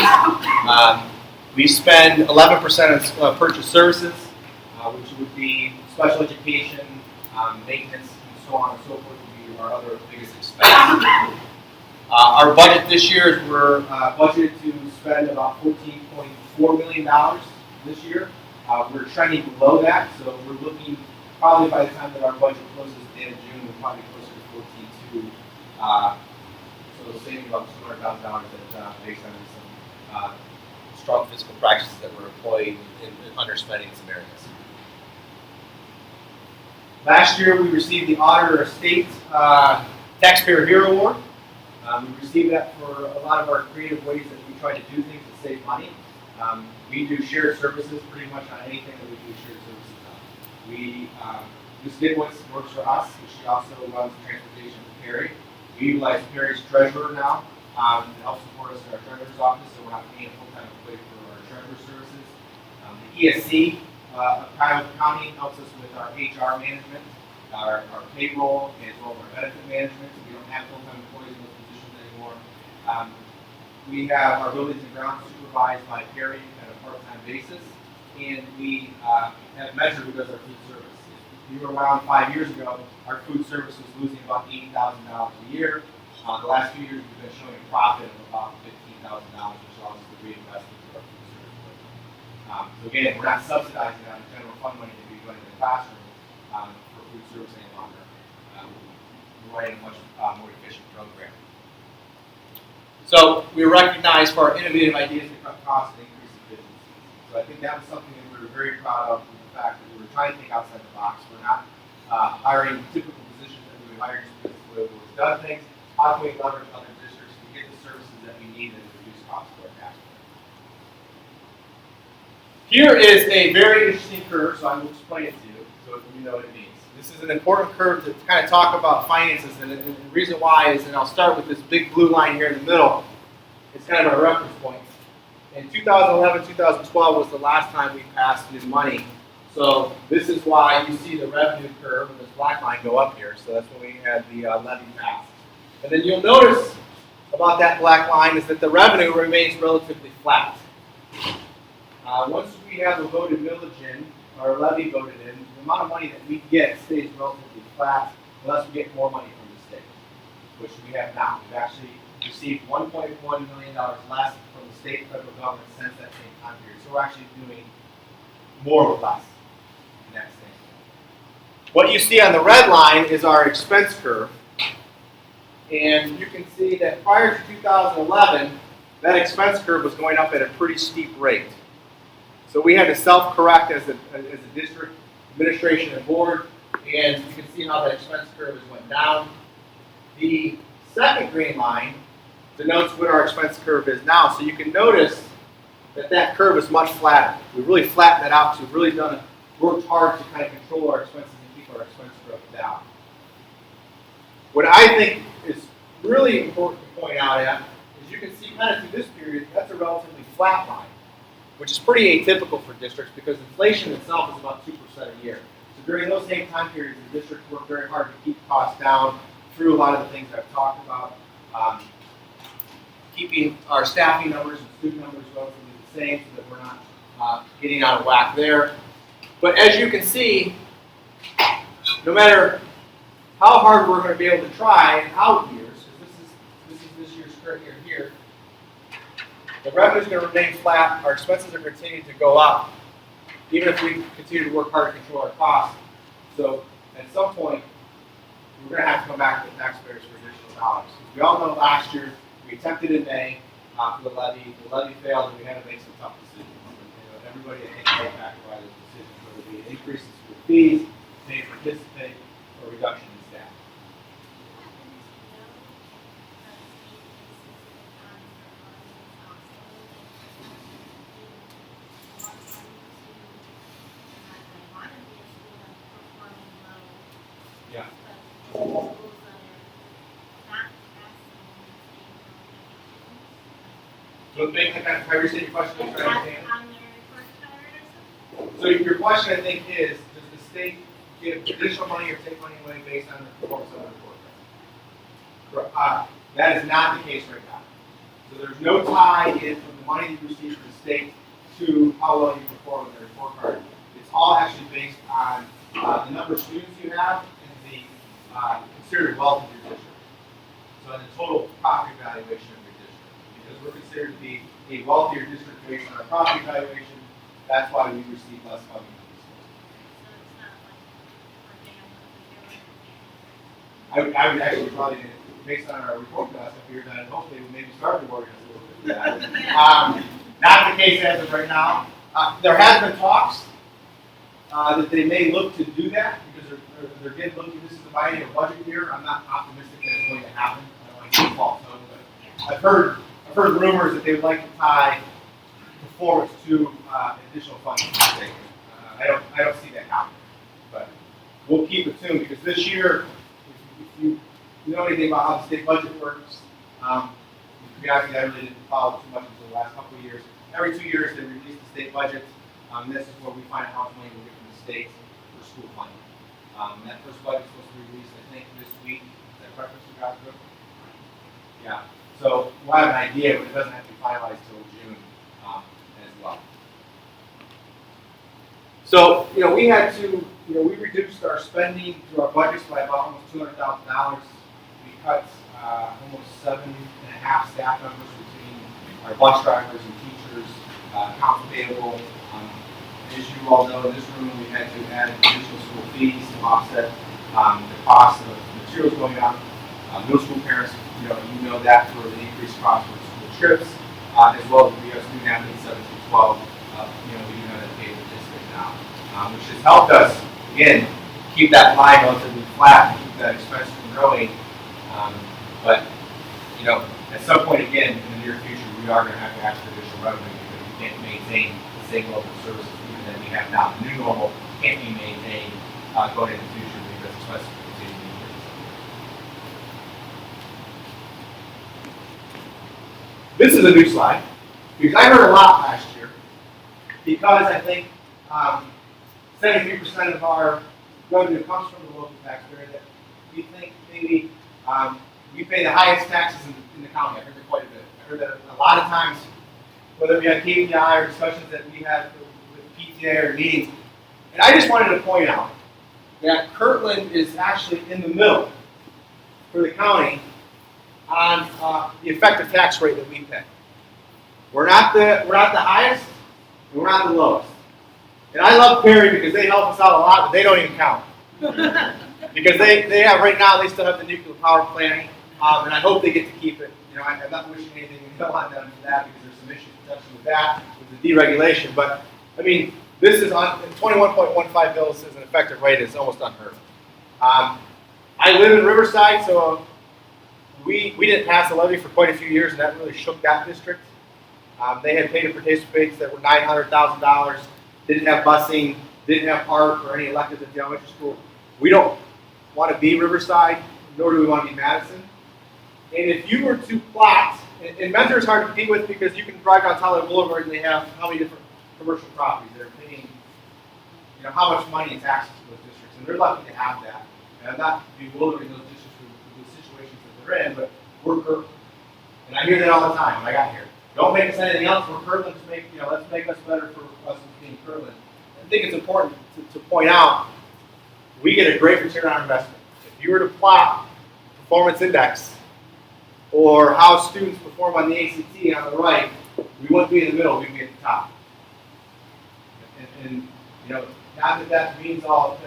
We spend 11% on purchase services, which would be special education, maintenance, and so on and so forth would be our other biggest expense. Our budget this year is we're budgeted to spend about $14.4 million this year. We're trending below that, so we're looking probably by the time that our budget closes at the end of June, we're probably closer to 14.2. So saving about $200,000 based on some strong fiscal practices that we're employing in underspending in some areas. Last year, we received the Auditor of State Taxpayer Hero Award. We received that for a lot of our creative ways that we try to do things to save money. We do shared services pretty much on anything that we do shared services on. We, Ms. Didwitz works for us, and she also runs transportation for Perry. We utilize Perry's treasurer now to help support us in our treasurer's office, so we're not paying a full-time employee for our treasurer services. The ESC of Cuyahoga County helps us with our HR management, our payroll, as well as our benefit management. So we don't have full-time employees in those positions anymore. We have our buildings and grounds supervised by Perry on a part-time basis, and we have Measure who does our food service. If you were around 5 years ago, our food service was losing about $80,000 a year. The last few years, we've been showing a profit of about $15,000, which allows us to reinvest into our food service. So again, we're not subsidizing out of general fund money to be going to the classroom for food service any longer. We're running a much more efficient program. So we were recognized for our innovative ideas to cut costs and increase efficiency. So I think that was something that we were very proud of, the fact that we were trying to think outside the box. We're not hiring typical positions that we would hire just because the way we've done things. How can we leverage other districts to get the services that we need and reduce costs for our taxpayers? Here is a very interesting curve, so I will explain it to you so you know what it means. This is an important curve to kind of talk about finances, and the reason why is, and I'll start with this big blue line here in the middle. It's kind of our reference point. In 2011, 2012 was the last time we passed new money. So this is why you see the revenue curve and this black line go up here. So that's when we had the levy passed. And then you'll notice about that black line is that the revenue remains relatively flat. Once we have a voted millage in, or levy voted in, the amount of money that we get stays relatively flat unless we get more money from the state, which we have now. We've actually received $1.1 million less from the state and federal government since that same time period. So we're actually doing more with less in that same. What you see on the red line is our expense curve. And you can see that prior to 2011, that expense curve was going up at a pretty steep rate. So we had to self-correct as a district administration and board, and you can see how that expense curve has went down. The second green line denotes what our expense curve is now. So you can notice that that curve is much flatter. We really flattened that out because we've really worked hard to kind of control our expenses and keep our expense growth down. What I think is really important to point out is you can see kind of through this period, that's a relatively flat line. which is pretty atypical for districts because inflation itself is about 2% a year. So during those same time periods, the districts work very hard to keep costs down through a lot of the things I've talked about. Keeping our staffing numbers and student numbers relatively the same so that we're not getting out of whack there. But as you can see, no matter how hard we're going to be able to try in out years, because this year's current year here, the revenue is going to remain flat, our expenses are going to continue to go up, even if we continue to work hard to control our costs. So at some point, we're going to have to come back to the taxpayers for additional dollars. We all know last year, we attempted in May for the levy failed, and we had to make some tough decisions. Everybody had to back by those decisions, whether it be increases for fees, pay to participate, or reduction in staff. Yeah. So make the kind of, can I restate your question? To try to understand? So your question, I think, is, does the state give additional money or take money away based on the performance of the report card? Correct. That is not the case right now. So there's no tie in from the money that you receive from the state to how well you perform with the report card. It's all actually based on the number of students you have and the considered wealth of your district. So the total property valuation of your district. Because we're considered to be a wealthier district based on our property valuation, that's why we receive less funding from the state. I would actually probably, based on our report last year, that hopefully we maybe start rewarding us a little bit for that. Not the case as of right now. There has been talks that they may look to do that because they're getting looking. This is the biennial budget year. I'm not optimistic that it's going to happen. I don't want to give false hope, but I've heard rumors that they would like to tie performance to additional funding from the state. I don't see that happening, but we'll keep it tuned because this year, if you know anything about how the state budget works, to be honest, I really didn't follow too much until the last couple of years. Every 2 years, they release the state budget. This is where we find out how much money we get from the state for school funding. That first budget is supposed to be released, I think, this week. Is that correct, Mr. Cosgrove? Yeah. So we'll have an idea, but it doesn't have to be finalized till June as well. So, we had to, we reduced our spending through our budgets by about almost $200,000. We cut almost 7.5 staff members between our bus drivers and teachers, accounts payable. As you all know, in this room, we had to add additional school fees to offset the cost of materials going up. Middle school parents, you know that for the increased cost for school trips, as well as we have student athletes 7 through 12. We do know that pay participate now, which has helped us again keep that line relatively flat and keep that expense from growing. But at some point again in the near future, we are going to have to ask for additional revenue because we can't maintain the same level of services even that we have now. The new normal can't be maintained going into the future because expenses continue to increase. This is a new slide because I heard a lot last year because I think 73% of our revenue comes from the local taxpayer that we think maybe we pay the highest taxes in the county. I heard that quite a bit. I heard that a lot of times, whether we had KPI or discussions that we had with PTA or meetings. And I just wanted to point out that Kirtland is actually in the middle for the county on the effective tax rate that we pay. We're not the highest, and we're not the lowest. And I love Perry because they help us out a lot, but they don't even count. Because they have right now, they still have the nuclear power plant, and I hope they get to keep it. I'm not wishing anything on them for that because there's some issues potentially with that, with the deregulation. But I mean, this is on 21.15 bills as an effective rate is almost unheard of. I live in Riverside, so we didn't pass a levy for quite a few years, and that really shook that district. They had paid participates that were $900,000, didn't have busing, didn't have art or any electives at the elementary school. We don't want to be Riverside, nor do we want to be Madison. And if you were to plot And Mentor is hard to compete with because you can drive down Tyler Boulevard and they have how many different commercial properties that are paying, how much money in taxes to those districts, and they're lucky to have that. And I'm not bewildering those districts with the situations that they're in, but we're Kirtland. And I hear that all the time when I got here. Don't make us anything else. We're Kirtland. Let's make us better for us being Kirtland. I think it's important to point out we get a great return on investment. If you were to plot performance index or how students perform on the ACT on the right, we wouldn't be in the middle. We'd be at the top. And not that means all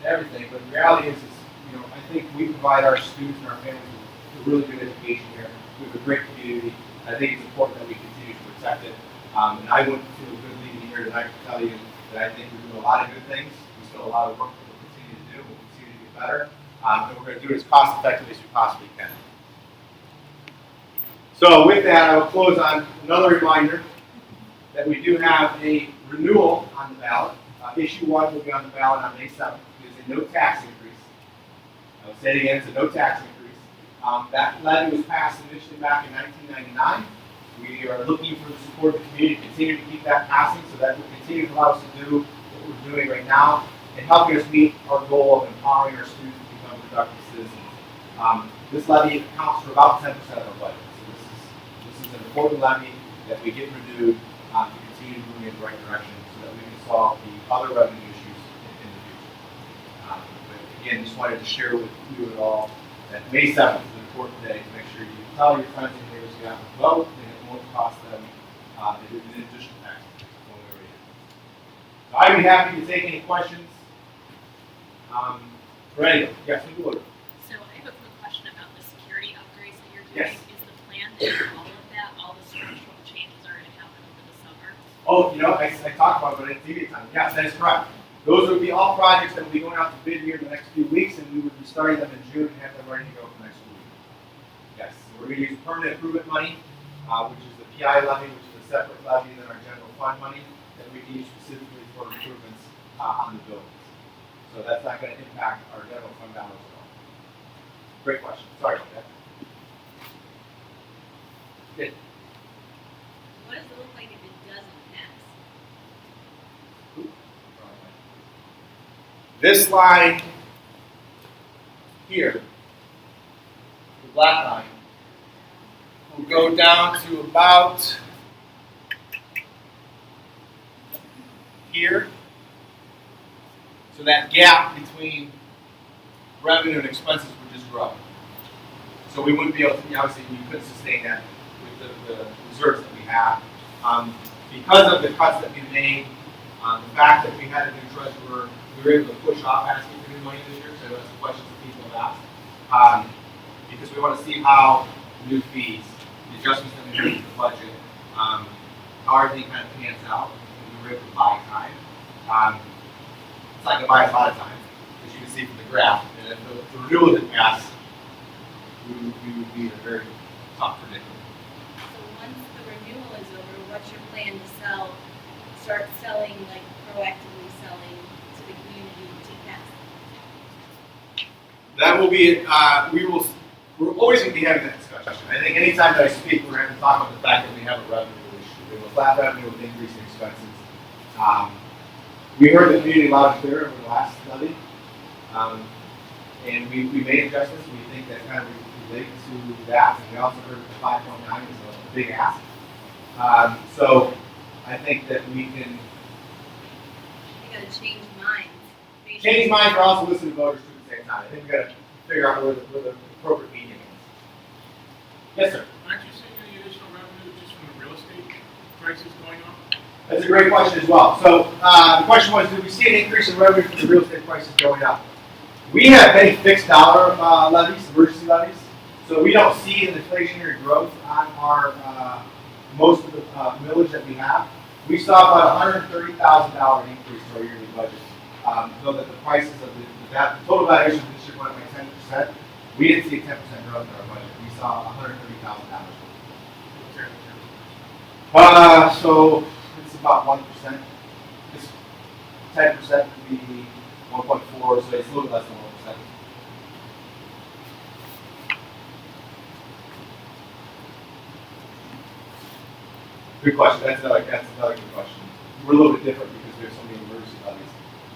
everything, but the reality is I think we provide our students and our families with a really good education here. We have a great community. I think it's important that we continue to protect it. And I wouldn't feel good leaving here tonight to tell you that I think we're doing a lot of good things. We still have a lot of work that we'll continue to do. We'll continue to get better. And we're going to do it as cost effectively as we possibly can. So with that, I will close on another reminder that we do have a renewal on the ballot. Issue 1 will be on the ballot on May 7th. It is a no tax increase. I will say it again, it's a no tax increase. That levy was passed initially back in 1999. We are looking for the support of the community to continue to keep that passing so that will continue to allow us to do what we're doing right now and helping us meet our goal of empowering our students to become productive citizens. This levy accounts for about 10% of our budget. So this is an important levy that we get renewed to continue moving in the right direction so that we can solve the other revenue issues in the future. But again, just wanted to share with you all that May 7th is an important day to make sure you tell your friends and neighbors you have to vote and it won't cost them an additional tax when we already have. So I'd be happy to take any questions. Ready? Yes, we will. So I have a quick question about the security upgrades that you're Yes. doing. Is the plan that all of that, all the structural changes are going to happen over the summer? Oh, I talked about it, but I didn't see it time. Yes, that is correct. Those would be all projects that will be going out to bid here in the next few weeks, and we would be starting them in June and have them ready to go for next week. Yes, so we're going to use permanent improvement money, which is the PI levy, which is a separate levy than our general fund money that we can use specifically for improvements on the buildings. So that's not going to impact our general fund balance at all. Great question. Sorry about that. Good. What does it look like if it doesn't pass? This line here, the black line, will go down to about here. So that gap between revenue and expenses would just grow. So we wouldn't be able to, obviously, we couldn't sustain that with the reserves that we have. Because of the cuts that we made, the fact that we had a new treasurer, we were able to push off asking for new money this year, so that's the questions that people have asked. Because we want to see how new fees, the adjustments that we made to the budget, how everything kind of pans out, and we were able to buy time. It's not going to buy us a lot of time, as you can see from the graph. And if the renewal didn't pass, we would be in a very tough predicament. So once the renewal is over, what's your plan to start selling, like proactively selling to the community to pass? That will be, we're always going to be having that discussion. I think anytime that I speak, we're going to talk about the fact that we have a revenue issue. We have a flat revenue with increasing expenses. We heard the community loud and clear over the last levy, and we made adjustments. We think that kind of relates to that. And we also heard that the 5.9 is a big ask. So I think that we can You got to change minds. change minds, but also listen to voters too at the same time. I think we got to figure out where the appropriate medium is. Yes, sir. Aren't you seeing any additional revenue just from the real estate prices going up? That's a great question as well. So the question was, did we see an increase in revenue from the real estate prices going up? We have many fixed dollar levies, emergency levies, so we don't see an inflationary growth on our most of the millage that we have. We saw about $130,000 increase to our yearly budget, so that the prices of the total valuation of this year went up by 10%. We didn't see a 10% growth in our budget. We saw $130,000. So it's about 1%. It's 10% would be 1.4, so it's a little less than 1%. Good question. That's another good question. We're a little bit different because we have so many emergency levies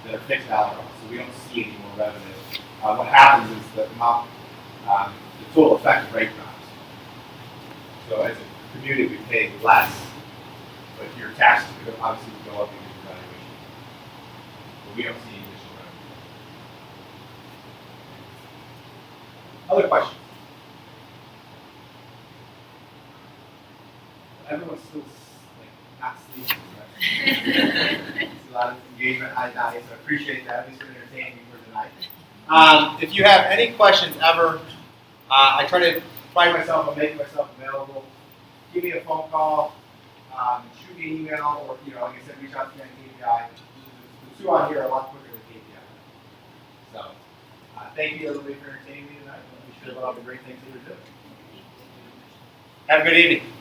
that are fixed dollar amounts, so we don't see any more revenue. What happens is that the total effective rate drops. So as a community, we pay less, but your taxes could obviously go up because of valuation. But we don't see any additional revenue. Other questions? Everyone's still not sleeping. Right? There's a lot of engagement I so I appreciate that. At least for entertaining me for tonight. If you have any questions ever, I try to find myself and make myself available. Give me a phone call, shoot me an email, or like I said, reach out to me on KPI. The two on here are a lot quicker than KPI. So, thank you everybody for entertaining me tonight. Let me share about all the great things that you're doing. Have a good evening.